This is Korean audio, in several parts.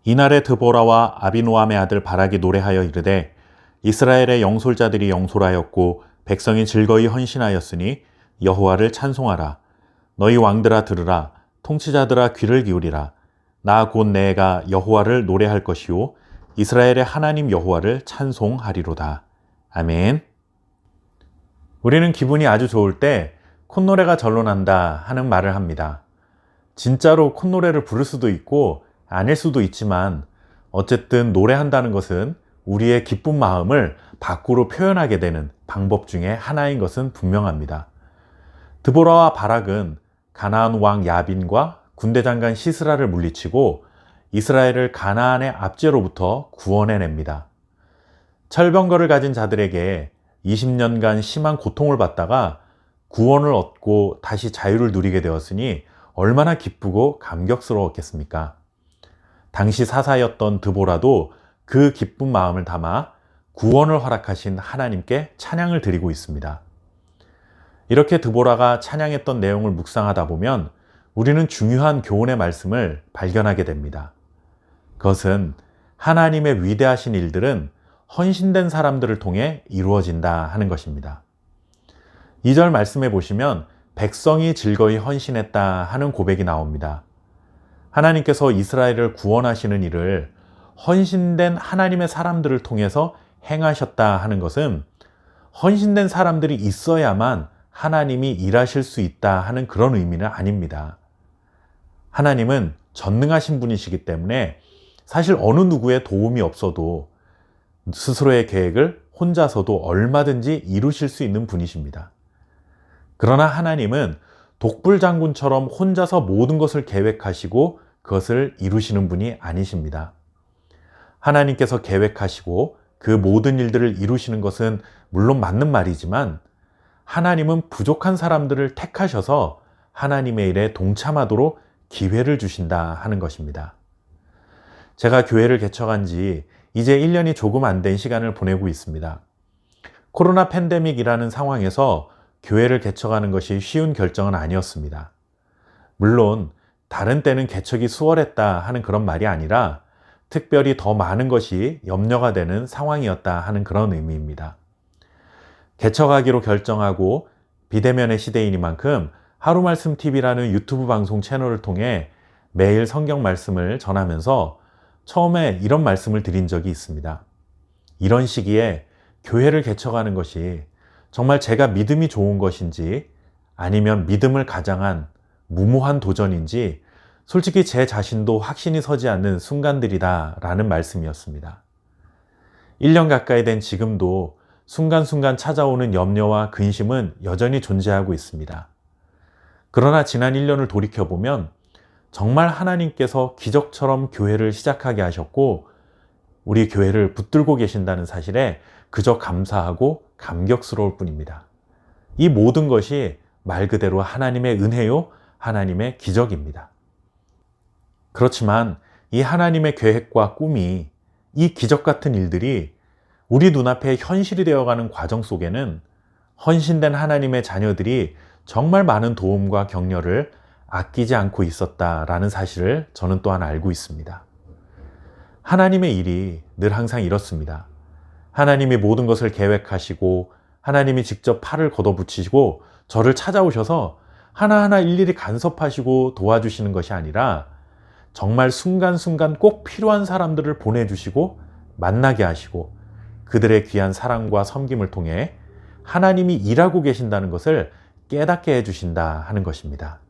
이날에 드보라와 아비노함의 아들 바락이 노래하여 이르되 이스라엘의 영솔자들이 영솔하였고 백성이 즐거이 헌신하였으니 여호와를 찬송하라. 너희 왕들아 들으라. 통치자들아 귀를 기울이라. 나 곧 내가 여호와를 노래할 것이요 이스라엘의 하나님 여호와를 찬송하리로다. 아멘. 우리는 기분이 아주 좋을 때 콧노래가 절로 난다 하는 말을 합니다. 진짜로 콧노래를 부를 수도 있고 아닐 수도 있지만 어쨌든 노래한다는 것은 우리의 기쁜 마음을 밖으로 표현하게 되는 방법 중에 하나인 것은 분명합니다. 드보라와 바락은 가나안 왕 야빈과 군대 장관 시스라를 물리치고 이스라엘을 가나안의 압제로부터 구원해냅니다. 철병거를 가진 자들에게 20년간 심한 고통을 받다가 구원을 얻고 다시 자유를 누리게 되었으니 얼마나 기쁘고 감격스러웠겠습니까? 당시 사사였던 드보라도 그 기쁜 마음을 담아 구원을 허락하신 하나님께 찬양을 드리고 있습니다. 이렇게 드보라가 찬양했던 내용을 묵상하다 보면 우리는 중요한 교훈의 말씀을 발견하게 됩니다. 그것은 하나님의 위대하신 일들은 헌신된 사람들을 통해 이루어진다 하는 것입니다. 2절 말씀에 보시면 백성이 즐거이 헌신했다 하는 고백이 나옵니다. 하나님께서 이스라엘을 구원하시는 일을 헌신된 하나님의 사람들을 통해서 행하셨다 하는 것은 헌신된 사람들이 있어야만 하나님이 일하실 수 있다 하는 그런 의미는 아닙니다. 하나님은 전능하신 분이시기 때문에 사실 어느 누구의 도움이 없어도 스스로의 계획을 혼자서도 얼마든지 이루실 수 있는 분이십니다. 그러나 하나님은 독불장군처럼 혼자서 모든 것을 계획하시고 그것을 이루시는 분이 아니십니다. 하나님께서 계획하시고 그 모든 일들을 이루시는 것은 물론 맞는 말이지만 하나님은 부족한 사람들을 택하셔서 하나님의 일에 동참하도록 기회를 주신다 하는 것입니다. 제가 교회를 개척한 지 이제 1년이 조금 안 된 시간을 보내고 있습니다. 코로나 팬데믹이라는 상황에서 교회를 개척하는 것이 쉬운 결정은 아니었습니다. 물론 다른 때는 개척이 수월했다 하는 그런 말이 아니라 특별히 더 많은 것이 염려가 되는 상황이었다 하는 그런 의미입니다. 개척하기로 결정하고 비대면의 시대이니만큼 하루말씀TV라는 유튜브 방송 채널을 통해 매일 성경 말씀을 전하면서 처음에 이런 말씀을 드린 적이 있습니다. 이런 시기에 교회를 개척하는 것이 정말 제가 믿음이 좋은 것인지 아니면 믿음을 가장한 무모한 도전인지 솔직히 제 자신도 확신이 서지 않는 순간들이다 라는 말씀이었습니다. 1년 가까이 된 지금도 순간순간 찾아오는 염려와 근심은 여전히 존재하고 있습니다. 그러나 지난 1년을 돌이켜보면 정말 하나님께서 기적처럼 교회를 시작하게 하셨고 우리 교회를 붙들고 계신다는 사실에 그저 감사하고 감격스러울 뿐입니다. 이 모든 것이 말 그대로 하나님의 은혜요, 하나님의 기적입니다. 그렇지만 이 하나님의 계획과 꿈이 이 기적 같은 일들이 우리 눈앞에 현실이 되어가는 과정 속에는 헌신된 하나님의 자녀들이 정말 많은 도움과 격려를 아끼지 않고 있었다라는 사실을 저는 또한 알고 있습니다. 하나님의 일이 늘 항상 이렇습니다. 하나님이 모든 것을 계획하시고 하나님이 직접 팔을 걷어붙이시고 저를 찾아오셔서 하나하나 일일이 간섭하시고 도와주시는 것이 아니라 정말 순간순간 꼭 필요한 사람들을 보내주시고 만나게 하시고 그들의 귀한 사랑과 섬김을 통해 하나님이 일하고 계신다는 것을 깨닫게 해주신다 하는 것입니다.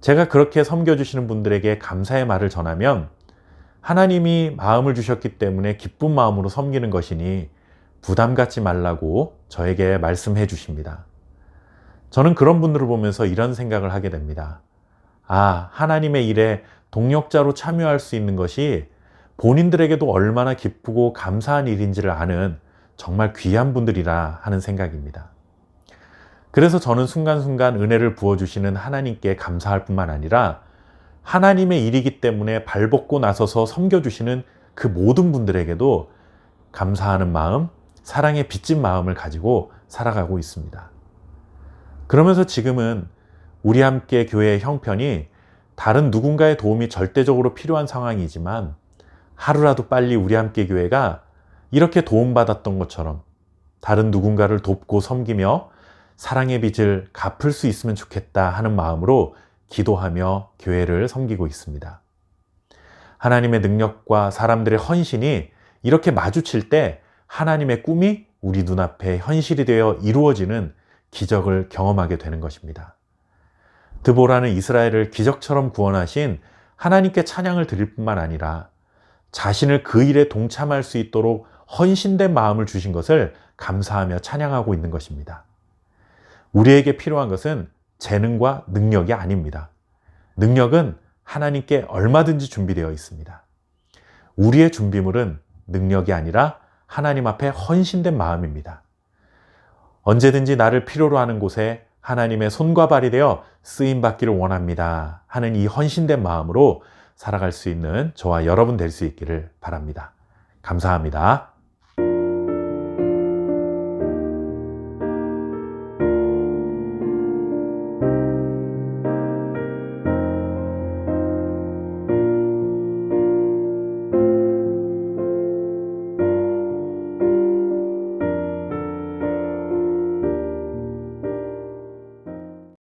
제가 그렇게 섬겨주시는 분들에게 감사의 말을 전하면 하나님이 마음을 주셨기 때문에 기쁜 마음으로 섬기는 것이니 부담 갖지 말라고 저에게 말씀해 주십니다. 저는 그런 분들을 보면서 이런 생각을 하게 됩니다. 아, 하나님의 일에 동력자로 참여할 수 있는 것이 본인들에게도 얼마나 기쁘고 감사한 일인지를 아는 정말 귀한 분들이라 하는 생각입니다. 그래서 저는 순간순간 은혜를 부어주시는 하나님께 감사할 뿐만 아니라 하나님의 일이기 때문에 발벗고 나서서 섬겨주시는 그 모든 분들에게도 감사하는 마음, 사랑에 빚진 마음을 가지고 살아가고 있습니다. 그러면서 지금은 우리 함께 교회의 형편이 다른 누군가의 도움이 절대적으로 필요한 상황이지만 하루라도 빨리 우리 함께 교회가 이렇게 도움받았던 것처럼 다른 누군가를 돕고 섬기며 사랑의 빚을 갚을 수 있으면 좋겠다 하는 마음으로 기도하며 교회를 섬기고 있습니다. 하나님의 능력과 사람들의 헌신이 이렇게 마주칠 때 하나님의 꿈이 우리 눈앞에 현실이 되어 이루어지는 기적을 경험하게 되는 것입니다. 드보라는 이스라엘을 기적처럼 구원하신 하나님께 찬양을 드릴 뿐만 아니라 자신을 그 일에 동참할 수 있도록 헌신된 마음을 주신 것을 감사하며 찬양하고 있는 것입니다. 우리에게 필요한 것은 재능과 능력이 아닙니다. 능력은 하나님께 얼마든지 준비되어 있습니다. 우리의 준비물은 능력이 아니라 하나님 앞에 헌신된 마음입니다. 언제든지 나를 필요로 하는 곳에 하나님의 손과 발이 되어 쓰임받기를 원합니다 하는 이 헌신된 마음으로 살아갈 수 있는 저와 여러분 될 수 있기를 바랍니다. 감사합니다.